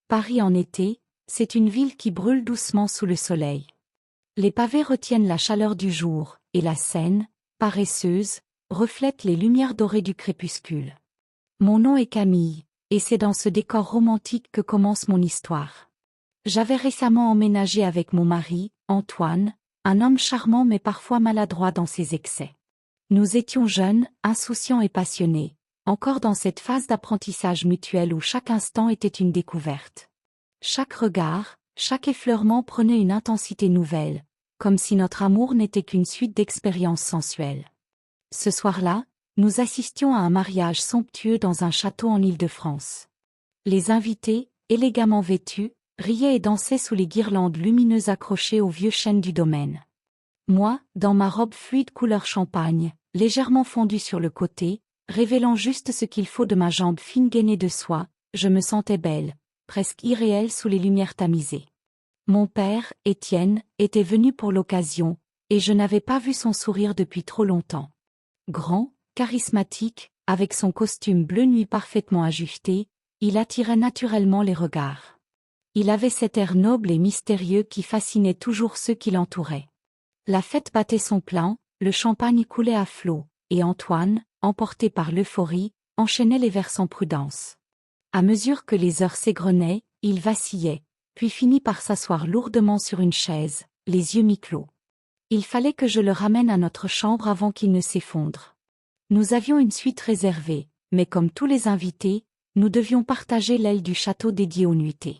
Paris en été, c'est une ville qui brûle doucement sous le soleil. Les pavés retiennent la chaleur du jour, et la Seine, paresseuse, reflète les lumières dorées du crépuscule. Mon nom est Camille, et c'est dans ce décor romantique que commence mon histoire. J'avais récemment emménagé avec mon mari, Antoine, un homme charmant mais parfois maladroit dans ses excès. Nous étions jeunes, insouciants et passionnés, encore dans cette phase d'apprentissage mutuel où chaque instant était une découverte. Chaque regard, chaque effleurement prenait une intensité nouvelle, comme si notre amour n'était qu'une suite d'expériences sensuelles. Ce soir-là, nous assistions à un mariage somptueux dans un château en Île-de-France. Les invités, élégamment vêtus, riaient et dansaient sous les guirlandes lumineuses accrochées aux vieux chênes du domaine. Moi, dans ma robe fluide couleur champagne, légèrement fondue sur le côté, révélant juste ce qu'il faut de ma jambe fine gainée de soie, je me sentais belle, presque irréelle sous les lumières tamisées. Mon père, Étienne, était venu pour l'occasion, et je n'avais pas vu son sourire depuis trop longtemps. Grand, charismatique, avec son costume bleu nuit parfaitement ajusté, il attirait naturellement les regards. Il avait cet air noble et mystérieux qui fascinait toujours ceux qui l'entouraient. La fête battait son plein, le champagne coulait à flots, et Antoine, emporté par l'euphorie, enchaînait les vers sans prudence. À mesure que les heures s'égrenaient, il vacillait, puis finit par s'asseoir lourdement sur une chaise, les yeux mi-clos. Il fallait que je le ramène à notre chambre avant qu'il ne s'effondre. Nous avions une suite réservée, mais comme tous les invités, nous devions partager l'aile du château dédiée aux nuitées.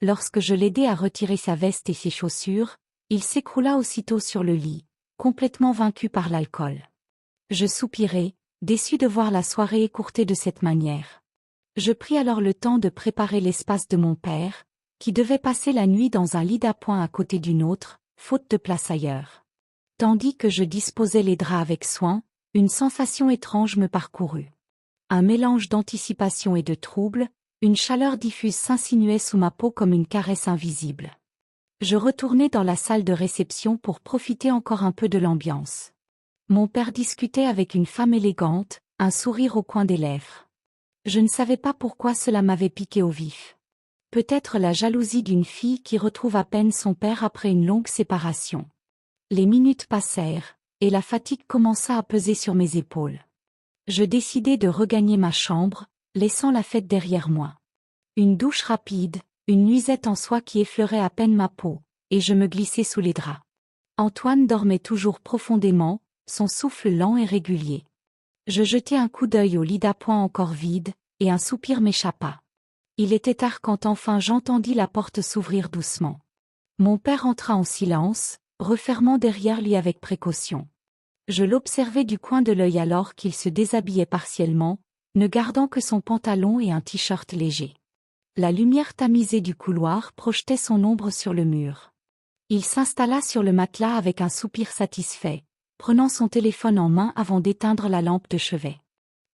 Lorsque je l'aidai à retirer sa veste et ses chaussures, il s'écroula aussitôt sur le lit, complètement vaincu par l'alcool. Je soupirai, déçu de voir la soirée écourtée de cette manière. Je pris alors le temps de préparer l'espace de mon père, qui devait passer la nuit dans un lit d'appoint à côté d'une autre, faute de place ailleurs. Tandis que je disposais les draps avec soin, une sensation étrange me parcourut. Un mélange d'anticipation et de trouble, une chaleur diffuse s'insinuait sous ma peau comme une caresse invisible. Je retournai dans la salle de réception pour profiter encore un peu de l'ambiance. Mon père discutait avec une femme élégante, un sourire au coin des lèvres. Je ne savais pas pourquoi cela m'avait piqué au vif. Peut-être la jalousie d'une fille qui retrouve à peine son père après une longue séparation. Les minutes passèrent, et la fatigue commença à peser sur mes épaules. Je décidai de regagner ma chambre, laissant la fête derrière moi. Une douche rapide, une nuisette en soie qui effleurait à peine ma peau, et je me glissai sous les draps. Antoine dormait toujours profondément, son souffle lent et régulier. Je jetai un coup d'œil au lit d'appoint encore vide, et un soupir m'échappa. Il était tard quand enfin j'entendis la porte s'ouvrir doucement. Mon père entra en silence, refermant derrière lui avec précaution. Je l'observai du coin de l'œil alors qu'il se déshabillait partiellement, ne gardant que son pantalon et un t-shirt léger. La lumière tamisée du couloir projetait son ombre sur le mur. Il s'installa sur le matelas avec un soupir satisfait, prenant son téléphone en main avant d'éteindre la lampe de chevet.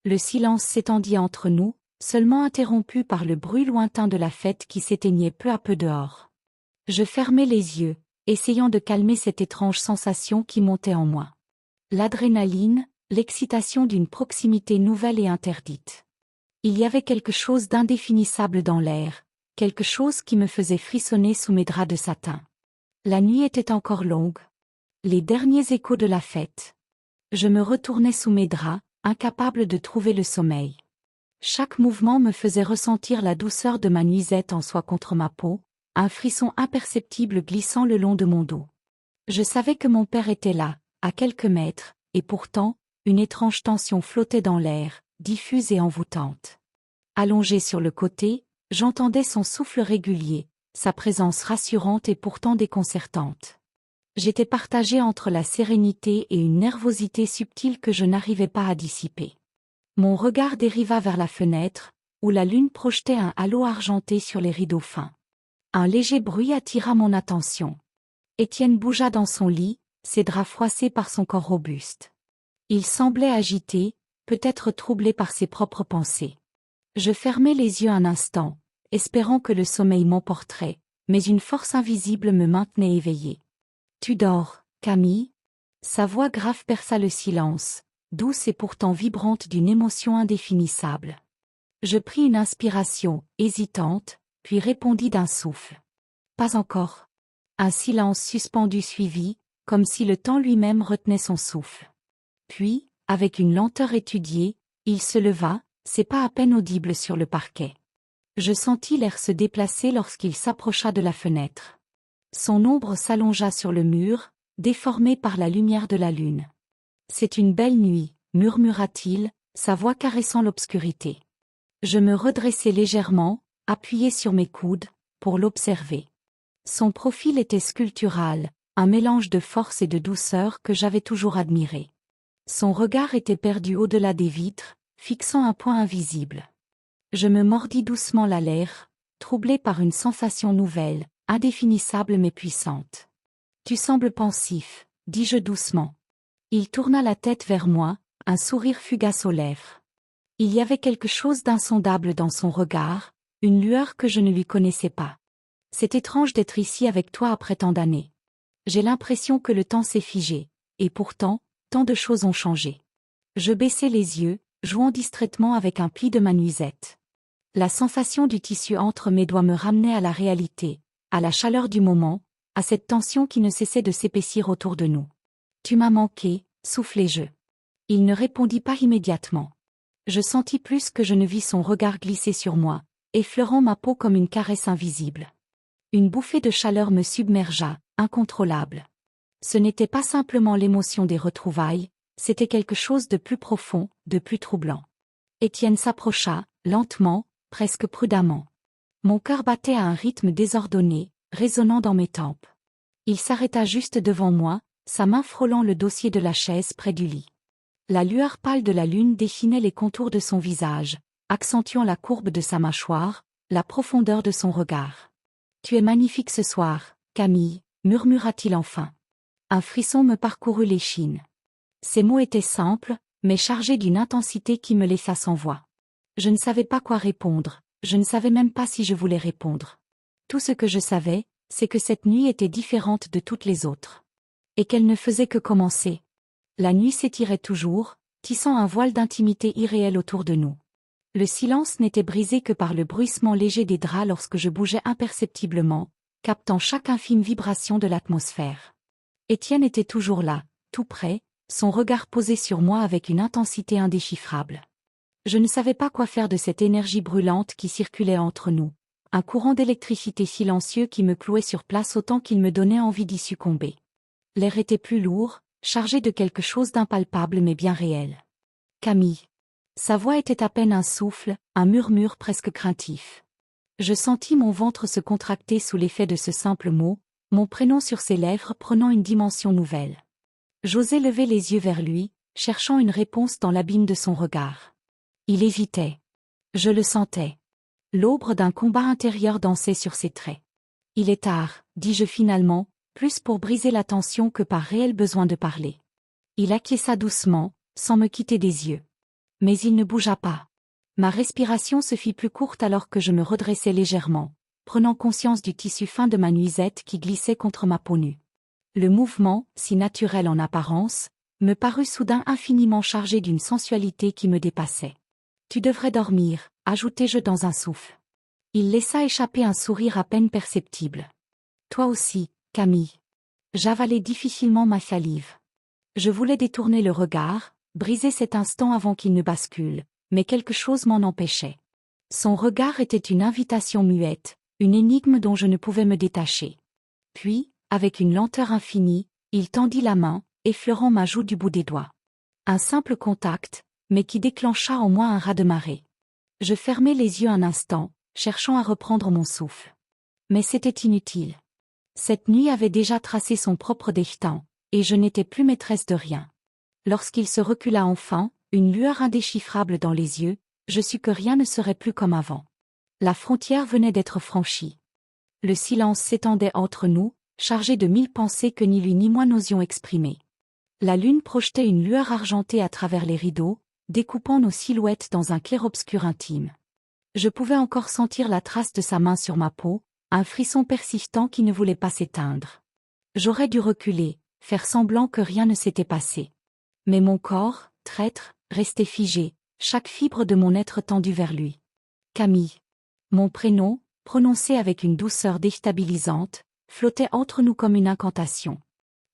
Le silence s'étendit entre nous, seulement interrompu par le bruit lointain de la fête qui s'éteignait peu à peu dehors. Je fermai les yeux, essayant de calmer cette étrange sensation qui montait en moi. L'adrénaline, l'excitation d'une proximité nouvelle et interdite. Il y avait quelque chose d'indéfinissable dans l'air, quelque chose qui me faisait frissonner sous mes draps de satin. La nuit était encore longue. Les derniers échos de la fête. Je me retournais sous mes draps, incapable de trouver le sommeil. Chaque mouvement me faisait ressentir la douceur de ma nuisette en soie contre ma peau, un frisson imperceptible glissant le long de mon dos. Je savais que mon père était là, à quelques mètres, et pourtant, une étrange tension flottait dans l'air, diffuse et envoûtante. Allongé sur le côté, j'entendais son souffle régulier, sa présence rassurante et pourtant déconcertante. J'étais partagé entre la sérénité et une nervosité subtile que je n'arrivais pas à dissiper. Mon regard dériva vers la fenêtre, où la lune projetait un halo argenté sur les rideaux fins. Un léger bruit attira mon attention. Étienne bougea dans son lit, ses draps froissés par son corps robuste. Il semblait agité, peut-être troublé par ses propres pensées. Je fermai les yeux un instant, espérant que le sommeil m'emporterait, mais une force invisible me maintenait éveillé. « Tu dors, Camille ?» Sa voix grave perça le silence, douce et pourtant vibrante d'une émotion indéfinissable. Je pris une inspiration, hésitante, puis répondit d'un souffle. Pas encore. Un silence suspendu suivit, comme si le temps lui-même retenait son souffle. Puis, avec une lenteur étudiée, il se leva, ses pas à peine audibles sur le parquet. Je sentis l'air se déplacer lorsqu'il s'approcha de la fenêtre. Son ombre s'allongea sur le mur, déformée par la lumière de la lune. « C'est une belle nuit », murmura-t-il, sa voix caressant l'obscurité. Je me redressai légèrement, appuyé sur mes coudes, pour l'observer. Son profil était sculptural, un mélange de force et de douceur que j'avais toujours admiré. Son regard était perdu au-delà des vitres, fixant un point invisible. Je me mordis doucement la lèvre, troublé par une sensation nouvelle, indéfinissable mais puissante. « Tu sembles pensif, » dis-je doucement. Il tourna la tête vers moi, un sourire fugace aux lèvres. Il y avait quelque chose d'insondable dans son regard, une lueur que je ne lui connaissais pas. « C'est étrange d'être ici avec toi après tant d'années. J'ai l'impression que le temps s'est figé, et pourtant, tant de choses ont changé. » Je baissai les yeux, jouant distraitement avec un pli de ma nuisette. La sensation du tissu entre mes doigts me ramenait à la réalité, à la chaleur du moment, à cette tension qui ne cessait de s'épaissir autour de nous. « Tu m'as manqué », soufflai-je. Il ne répondit pas immédiatement. Je sentis plus que je ne vis son regard glisser sur moi, effleurant ma peau comme une caresse invisible. Une bouffée de chaleur me submergea, incontrôlable. Ce n'était pas simplement l'émotion des retrouvailles, c'était quelque chose de plus profond, de plus troublant. Étienne s'approcha, lentement, presque prudemment. Mon cœur battait à un rythme désordonné, résonnant dans mes tempes. Il s'arrêta juste devant moi, sa main frôlant le dossier de la chaise près du lit. La lueur pâle de la lune dessinait les contours de son visage, accentuant la courbe de sa mâchoire, la profondeur de son regard. « Tu es magnifique ce soir, Camille », murmura-t-il enfin. Un frisson me parcourut l'échine. Ces mots étaient simples, mais chargés d'une intensité qui me laissa sans voix. Je ne savais pas quoi répondre, je ne savais même pas si je voulais répondre. Tout ce que je savais, c'est que cette nuit était différente de toutes les autres. Et qu'elle ne faisait que commencer. La nuit s'étirait toujours, tissant un voile d'intimité irréel autour de nous. Le silence n'était brisé que par le bruissement léger des draps lorsque je bougeais imperceptiblement, captant chaque infime vibration de l'atmosphère. Étienne était toujours là, tout près, son regard posé sur moi avec une intensité indéchiffrable. Je ne savais pas quoi faire de cette énergie brûlante qui circulait entre nous, un courant d'électricité silencieux qui me clouait sur place autant qu'il me donnait envie d'y succomber. L'air était plus lourd, chargé de quelque chose d'impalpable mais bien réel. « Camille ». Sa voix était à peine un souffle, un murmure presque craintif. Je sentis mon ventre se contracter sous l'effet de ce simple mot, mon prénom sur ses lèvres prenant une dimension nouvelle. J'osai lever les yeux vers lui, cherchant une réponse dans l'abîme de son regard. Il hésitait. Je le sentais. L'ombre d'un combat intérieur dansait sur ses traits. « Il est tard », dis-je finalement, plus pour briser la tension que par réel besoin de parler. Il acquiesça doucement, sans me quitter des yeux. Mais il ne bougea pas. Ma respiration se fit plus courte alors que je me redressai légèrement, prenant conscience du tissu fin de ma nuisette qui glissait contre ma peau nue. Le mouvement, si naturel en apparence, me parut soudain infiniment chargé d'une sensualité qui me dépassait. « Tu devrais dormir », ajoutai-je dans un souffle. Il laissa échapper un sourire à peine perceptible. « Toi aussi, Camille ». J'avalai difficilement ma salive. Je voulais détourner le regard, briser cet instant avant qu'il ne bascule, mais quelque chose m'en empêchait. Son regard était une invitation muette, une énigme dont je ne pouvais me détacher. Puis, avec une lenteur infinie, il tendit la main, effleurant ma joue du bout des doigts. Un simple contact, mais qui déclencha en moi un raz-de-marée. Je fermai les yeux un instant, cherchant à reprendre mon souffle. Mais c'était inutile. Cette nuit avait déjà tracé son propre destin, et je n'étais plus maîtresse de rien. Lorsqu'il se recula enfin, une lueur indéchiffrable dans les yeux, je sus que rien ne serait plus comme avant. La frontière venait d'être franchie. Le silence s'étendait entre nous, chargé de 1000 pensées que ni lui ni moi n'osions exprimer. La lune projetait une lueur argentée à travers les rideaux, découpant nos silhouettes dans un clair-obscur intime. Je pouvais encore sentir la trace de sa main sur ma peau, un frisson persistant qui ne voulait pas s'éteindre. J'aurais dû reculer, faire semblant que rien ne s'était passé. Mais mon corps, traître, restait figé, chaque fibre de mon être tendue vers lui. Camille. Mon prénom, prononcée avec une douceur déstabilisante, flottait entre nous comme une incantation.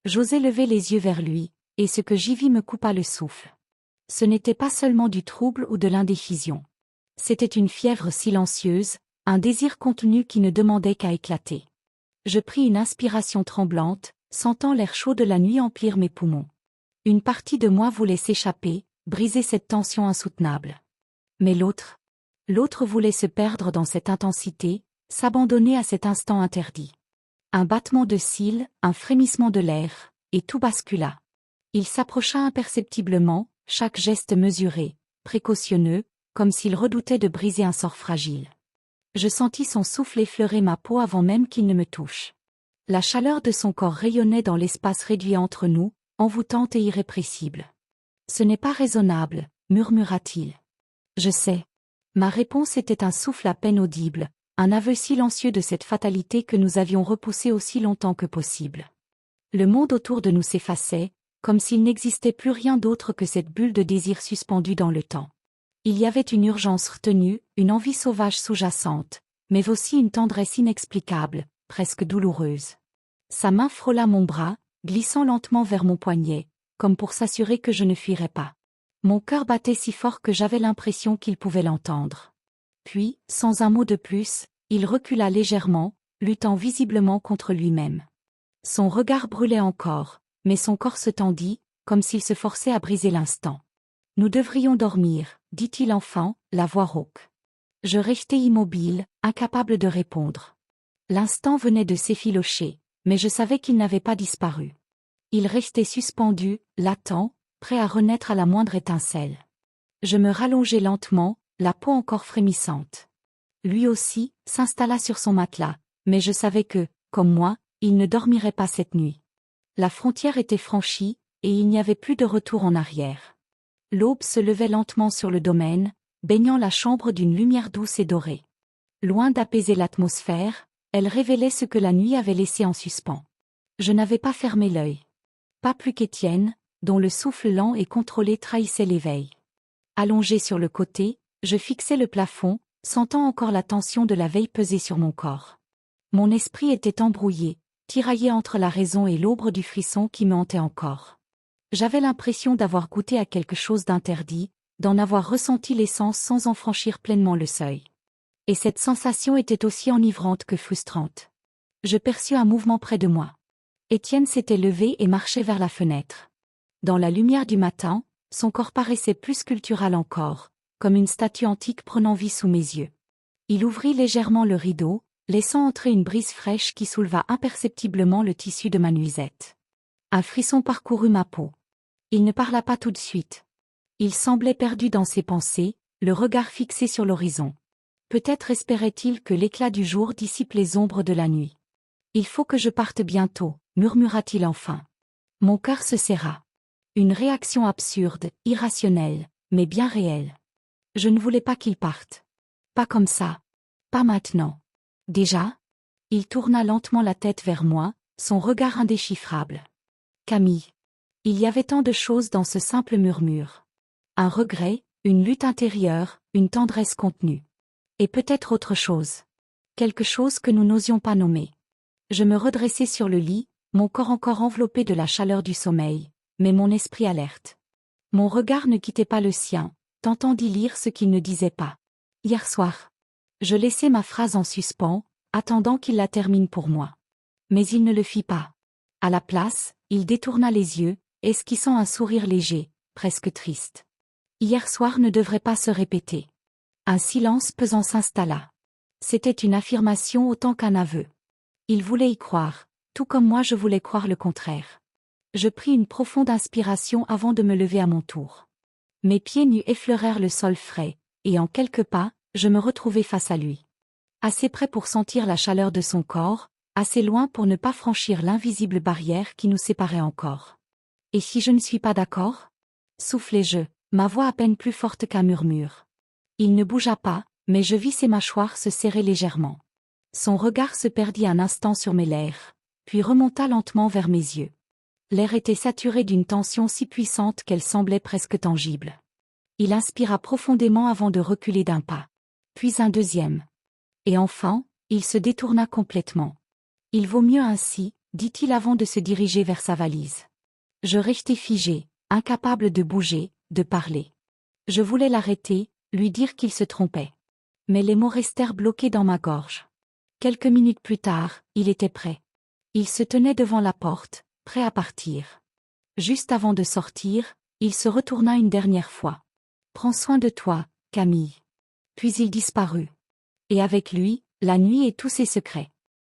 J'osais lever les yeux vers lui, et ce que j'y vis me coupa le souffle. Ce n'était pas seulement du trouble ou de l'indécision. C'était une fièvre silencieuse, un désir contenu qui ne demandait qu'à éclater. Je pris une inspiration tremblante, sentant l'air chaud de la nuit emplir mes poumons. Une partie de moi voulait s'échapper, briser cette tension insoutenable. Mais l'autre voulait se perdre dans cette intensité, s'abandonner à cet instant interdit. Un battement de cils, un frémissement de l'air, et tout bascula. Il s'approcha imperceptiblement, chaque geste mesuré, précautionneux, comme s'il redoutait de briser un sort fragile. Je sentis son souffle effleurer ma peau avant même qu'il ne me touche. La chaleur de son corps rayonnait dans l'espace réduit entre nous, envoûtante et irrépressible. « Ce n'est pas raisonnable », murmura-t-il. « Je sais. » Ma réponse était un souffle à peine audible, un aveu silencieux de cette fatalité que nous avions repoussée aussi longtemps que possible. Le monde autour de nous s'effaçait, comme s'il n'existait plus rien d'autre que cette bulle de désir suspendue dans le temps. Il y avait une urgence retenue, une envie sauvage sous-jacente, mais aussi une tendresse inexplicable, presque douloureuse. Sa main frôla mon bras, glissant lentement vers mon poignet, comme pour s'assurer que je ne fuirais pas. Mon cœur battait si fort que j'avais l'impression qu'il pouvait l'entendre. Puis, sans un mot de plus, il recula légèrement, luttant visiblement contre lui-même. Son regard brûlait encore, mais son corps se tendit, comme s'il se forçait à briser l'instant. « Nous devrions dormir », dit-il enfin, la voix rauque. Je restai immobile, incapable de répondre. L'instant venait de s'effilocher, mais je savais qu'il n'avait pas disparu. Il restait suspendu, latent, prêt à renaître à la moindre étincelle. Je me rallongeai lentement, la peau encore frémissante. Lui aussi, s'installa sur son matelas, mais je savais que, comme moi, il ne dormirait pas cette nuit. La frontière était franchie, et il n'y avait plus de retour en arrière. L'aube se levait lentement sur le domaine, baignant la chambre d'une lumière douce et dorée. Loin d'apaiser l'atmosphère, elle révélait ce que la nuit avait laissé en suspens. Je n'avais pas fermé l'œil. Pas plus qu'Étienne, dont le souffle lent et contrôlé trahissait l'éveil. Allongé sur le côté, je fixais le plafond, sentant encore la tension de la veille peser sur mon corps. Mon esprit était embrouillé, tiraillé entre la raison et l'ombre du frisson qui me hantait encore. J'avais l'impression d'avoir goûté à quelque chose d'interdit, d'en avoir ressenti l'essence sans en franchir pleinement le seuil. Et cette sensation était aussi enivrante que frustrante. Je perçus un mouvement près de moi. Étienne s'était levé et marchait vers la fenêtre. Dans la lumière du matin, son corps paraissait plus sculptural encore, comme une statue antique prenant vie sous mes yeux. Il ouvrit légèrement le rideau, laissant entrer une brise fraîche qui souleva imperceptiblement le tissu de ma nuisette. Un frisson parcourut ma peau. Il ne parla pas tout de suite. Il semblait perdu dans ses pensées, le regard fixé sur l'horizon. Peut-être espérait-il que l'éclat du jour dissipe les ombres de la nuit. « Il faut que je parte bientôt », murmura-t-il enfin. Mon cœur se serra. Une réaction absurde, irrationnelle, mais bien réelle. Je ne voulais pas qu'il parte. Pas comme ça. Pas maintenant. Déjà ? Il tourna lentement la tête vers moi, son regard indéchiffrable. Camille. Il y avait tant de choses dans ce simple murmure. Un regret, une lutte intérieure, une tendresse contenue. Et peut-être autre chose. Quelque chose que nous n'osions pas nommer. Je me redressai sur le lit, mon corps encore enveloppé de la chaleur du sommeil, mais mon esprit alerte. Mon regard ne quittait pas le sien, tentant d'y lire ce qu'il ne disait pas. Hier soir. Je laissai ma phrase en suspens, attendant qu'il la termine pour moi. Mais il ne le fit pas. À la place, il détourna les yeux, esquissant un sourire léger, presque triste. Hier soir ne devrait pas se répéter. Un silence pesant s'installa. C'était une affirmation autant qu'un aveu. Il voulait y croire, tout comme moi je voulais croire le contraire. Je pris une profonde inspiration avant de me lever à mon tour. Mes pieds nus effleurèrent le sol frais, et en quelques pas, je me retrouvai face à lui. Assez près pour sentir la chaleur de son corps, assez loin pour ne pas franchir l'invisible barrière qui nous séparait encore. « Et si je ne suis pas d'accord » soufflai-je, ma voix à peine plus forte qu'un murmure. Il ne bougea pas, mais je vis ses mâchoires se serrer légèrement. Son regard se perdit un instant sur mes lèvres, puis remonta lentement vers mes yeux. L'air était saturé d'une tension si puissante qu'elle semblait presque tangible. Il inspira profondément avant de reculer d'un pas. Puis un deuxième. Et enfin, Il se détourna complètement. Il vaut mieux ainsi, dit-il avant de se diriger vers sa valise. Je restai figé, incapable de bouger, de parler. Je voulais l'arrêter, lui dire qu'il se trompait. Mais les mots restèrent bloqués dans ma gorge. Quelques minutes plus tard, il était prêt. Il se tenait devant la porte, prêt à partir. Juste avant de sortir, il se retourna une dernière fois. « Prends soin de toi, Camille. » Puis il disparut. Et avec lui, la nuit et tous ses secrets.